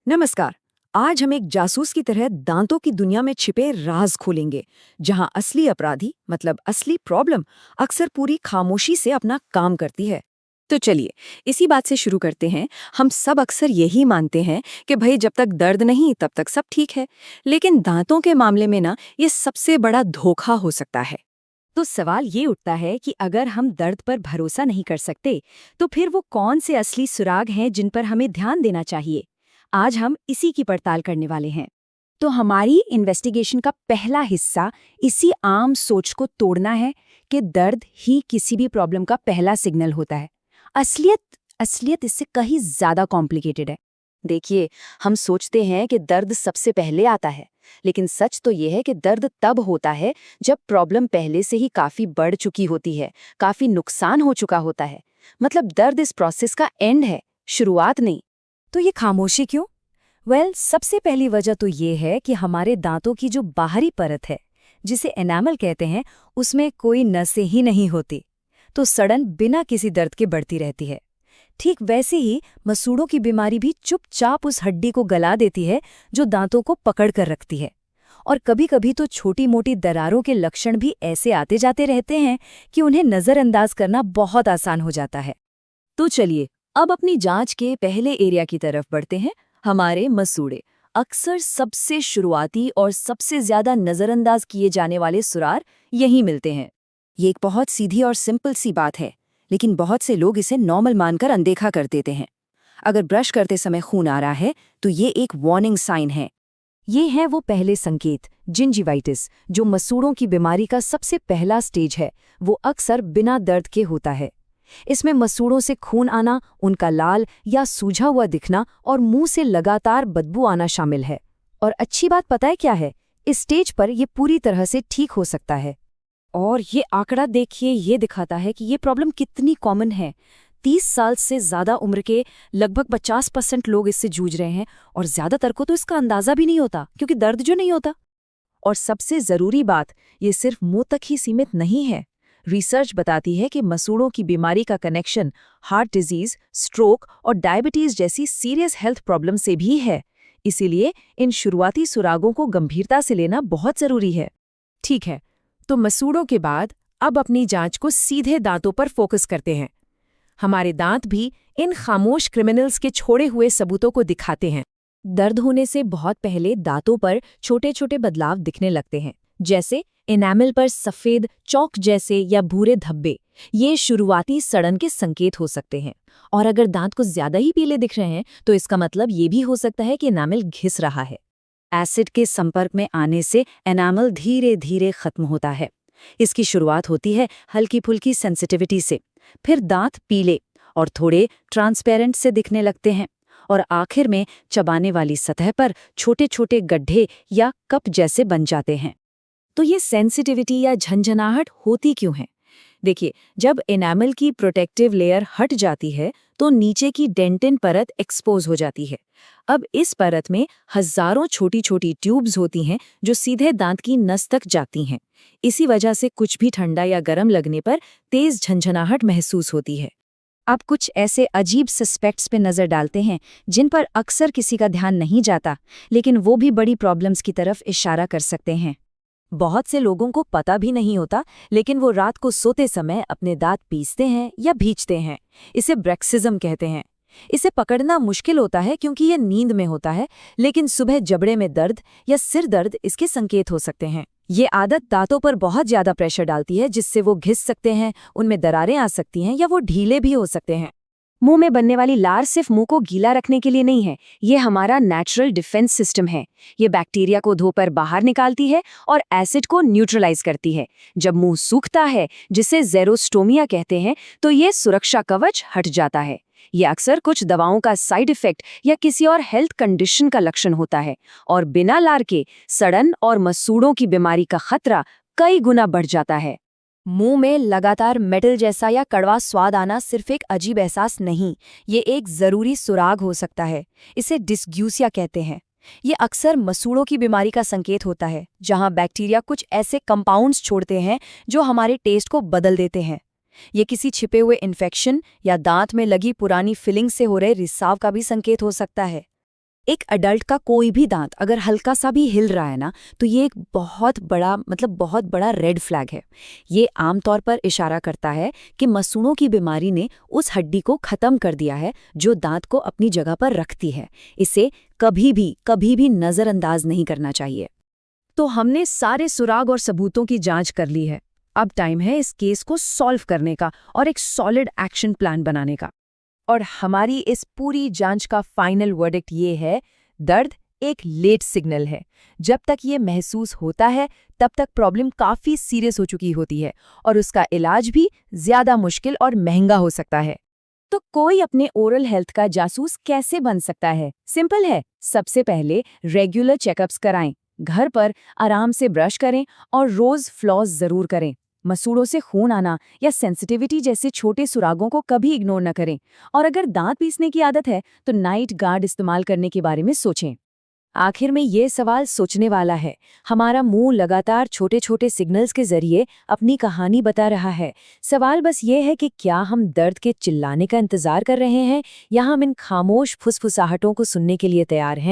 नमस्कार। आज हम एक जासूस की तरह दांतों की दुनिया में छिपे राज खोलेंगे, जहां असली अपराधी मतलब असली प्रॉब्लम अक्सर पूरी खामोशी से अपना काम करती है। तो चलिए इसी बात से शुरू करते हैं। हम सब अक्सर यही मानते हैं कि भाई जब तक दर्द नहीं तब तक सब ठीक है, लेकिन दांतों के मामले में ना ये सबसे बड़ा धोखा हो सकता है। तो सवाल ये उठता है कि अगर हम दर्द पर भरोसा नहीं कर सकते तो फिर वो कौन से असली सुराग हैं जिन पर हमें ध्यान देना चाहिए। आज हम इसी की पड़ताल करने वाले हैं। तो हमारी इन्वेस्टिगेशन का पहला हिस्सा इसी आम सोच को तोड़ना है कि दर्द ही किसी भी प्रॉब्लम का पहला सिग्नल होता है। असलियत असलियत इससे कहीं ज्यादा कॉम्प्लिकेटेड है। देखिए, हम सोचते हैं कि दर्द सबसे पहले आता है, लेकिन सच तो यह है कि दर्द तब होता है जब प्रॉब्लम पहले से ही काफी बढ़ चुकी होती है, काफी नुकसान हो चुका होता है। मतलब दर्द इस प्रोसेस का एंड है, शुरुआत नहीं। तो ये खामोशी क्यों? सबसे पहली वजह तो ये है कि हमारे दांतों की जो बाहरी परत है, जिसे एनामल कहते हैं, उसमें कोई नसें ही नहीं होती। तो सड़न बिना किसी दर्द के बढ़ती रहती है। ठीक वैसे ही मसूड़ों की बीमारी भी चुपचाप उस हड्डी को गला देती है जो दांतों को पकड़ कर रखती है। और कभी-कभी तो छोटी-मोटी दरारों के लक्षण भी ऐसे आते जाते रहते हैं कि उन्हें नजरअंदाज करना बहुत आसान हो जाता है। तो चलिए अब अपनी जांच के पहले एरिया की तरफ बढ़ते हैं, हमारे मसूड़े। अक्सर सबसे शुरुआती और सबसे ज्यादा नजरअंदाज किए जाने वाले सुराग यहीं मिलते हैं। ये एक बहुत सीधी और सिंपल सी बात है, लेकिन बहुत से लोग इसे नॉर्मल मानकर अनदेखा कर देते हैं। अगर ब्रश करते समय खून आ रहा है तो ये एक वार्निंग साइन है। ये है वो पहले संकेत, जिंजिवाइटिस, जो मसूड़ों की बीमारी का सबसे पहला स्टेज है। वो अक्सर बिना दर्द के होता है। इसमें मसूड़ों से खून आना, उनका लाल या सूझा हुआ दिखना और मुंह से लगातार बदबू आना शामिल है। और अच्छी बात पता है क्या है? इस स्टेज पर ये पूरी तरह से ठीक हो सकता है। और ये आंकड़ा देखिए, ये दिखाता है कि ये प्रॉब्लम कितनी कॉमन है। 30 साल से ज़्यादा उम्र के लगभग 50% लोग इससे जूझ रहे हैं, और ज़्यादातर को तो इसका अंदाज़ा भी नहीं होता, क्योंकि दर्द जो नहीं होता। और सबसे ज़रूरी बात, ये सिर्फ मुंह तक ही सीमित नहीं है। रिसर्च बताती है कि मसूड़ों की बीमारी का कनेक्शन हार्ट डिजीज, स्ट्रोक और डायबिटीज जैसी सीरियस हेल्थ प्रॉब्लम से भी है। इसीलिए इन शुरुआती सुरागों को गंभीरता से लेना बहुत ज़रूरी है। ठीक है, तो मसूड़ों के बाद अब अपनी जांच को सीधे दांतों पर फोकस करते हैं। हमारे दांत भी इन खामोश क्रिमिनल्स के छोड़े हुए सबूतों को दिखाते हैं। दर्द होने से बहुत पहले दांतों पर छोटे छोटे बदलाव दिखने लगते हैं, जैसे एनामल पर सफेद चौक जैसे या भूरे धब्बे। ये शुरुआती सड़न के संकेत हो सकते हैं। और अगर दांत को ज्यादा ही पीले दिख रहे हैं तो इसका मतलब ये भी हो सकता है कि एनामल घिस रहा है। एसिड के संपर्क में आने से एनामल धीरे धीरे खत्म होता है। इसकी शुरुआत होती है हल्की फुल्की सेंसिटिविटी से, फिर दांत पीले और थोड़े ट्रांसपेरेंट से दिखने लगते हैं, और आखिर में चबाने वाली सतह पर छोटे छोटे गड्ढे या कप जैसे बन जाते हैं। तो ये सेंसिटिविटी या झंझनाहट होती क्यों है? देखिए, जब एनामल की प्रोटेक्टिव लेयर हट जाती है तो नीचे की डेंटिन परत एक्सपोज हो जाती है। अब इस परत में हजारों छोटी छोटी ट्यूब्स होती हैं जो सीधे दांत की नस तक जाती हैं। इसी वजह से कुछ भी ठंडा या गर्म लगने पर तेज झंझनाहट महसूस होती है। अब कुछ ऐसे अजीब सस्पेक्ट्स पे नजर डालते हैं जिन पर अक्सर किसी का ध्यान नहीं जाता, लेकिन वो भी बड़ी प्रॉब्लम्स की तरफ इशारा कर सकते हैं। बहुत से लोगों को पता भी नहीं होता, लेकिन वो रात को सोते समय अपने दांत पीसते हैं या भींचते हैं। इसे ब्रेक्सिज्म कहते हैं। इसे पकड़ना मुश्किल होता है क्योंकि ये नींद में होता है, लेकिन सुबह जबड़े में दर्द या सिर दर्द इसके संकेत हो सकते हैं। ये आदत दांतों पर बहुत ज्यादा प्रेशर डालती है, जिससे वो घिस सकते हैं, उनमें दरारें आ सकती हैं या वो ढीले भी हो सकते हैं। मुंह में बनने वाली लार सिर्फ मुंह को गीला रखने के लिए नहीं है, ये हमारा नेचुरल डिफेंस सिस्टम है। ये बैक्टीरिया को धोकर बाहर निकालती है और एसिड को न्यूट्रलाइज करती है। जब मुंह सूखता है, जिसे ज़ेरोस्टोमिया कहते हैं, तो ये सुरक्षा कवच हट जाता है। ये अक्सर कुछ दवाओं का साइड इफेक्ट या किसी और हेल्थ कंडीशन का लक्षण होता है, और बिना लार के सड़न और मसूड़ों की बीमारी का खतरा कई गुना बढ़ जाता है। मुंह में लगातार मेटल जैसा या कड़वा स्वाद आना सिर्फ एक अजीब एहसास नहीं, ये एक जरूरी सुराग हो सकता है। इसे डिस्ग्यूसिया कहते हैं। ये अक्सर मसूड़ों की बीमारी का संकेत होता है, जहां बैक्टीरिया कुछ ऐसे कंपाउंड्स छोड़ते हैं जो हमारे टेस्ट को बदल देते हैं। ये किसी छिपे हुए इन्फेक्शन या दांत में लगी पुरानी फिलिंग से हो रहे रिसाव का भी संकेत हो सकता है। एक अडल्ट का कोई भी दांत अगर हल्का सा भी हिल रहा है ना, तो ये एक बहुत बड़ा रेड फ्लैग है। ये आमतौर पर इशारा करता है कि मसूड़ों की बीमारी ने उस हड्डी को खत्म कर दिया है जो दांत को अपनी जगह पर रखती है। इसे कभी भी नजरअंदाज नहीं करना चाहिए। तो हमने सारे सुराग और सबूतों की जांच कर ली है। अब टाइम है इस केस को सॉल्व करने का और एक सॉलिड एक्शन प्लान बनाने का। और हमारी इस पूरी जांच का फाइनल वर्डिक्ट ये है, दर्द एक लेट सिग्नल है। जब तक ये महसूस होता है तब तक प्रॉब्लम काफी सीरियस हो चुकी होती है और उसका इलाज भी ज्यादा मुश्किल और महंगा हो सकता है। तो कोई अपने ओरल हेल्थ का जासूस कैसे बन सकता है? सिंपल है, सबसे पहले रेगुलर चेकअप्स कराएं, घर पर आराम से ब्रश करें और रोज फ्लॉस जरूर करें। मसूड़ों से खून आना या सेंसिटिविटी जैसे छोटे सुरागों को कभी इग्नोर न करें। और अगर दांत पीसने की आदत है तो नाइट गार्ड इस्तेमाल करने के बारे में सोचें। आखिर में ये सवाल सोचने वाला है, हमारा मुंह लगातार छोटे छोटे सिग्नल्स के जरिए अपनी कहानी बता रहा है। सवाल बस ये है कि क्या हम दर्द के चिल्लाने का इंतजार कर रहे हैं या हम इन खामोश फुसफुसाहटों को सुनने के लिए तैयार हैं।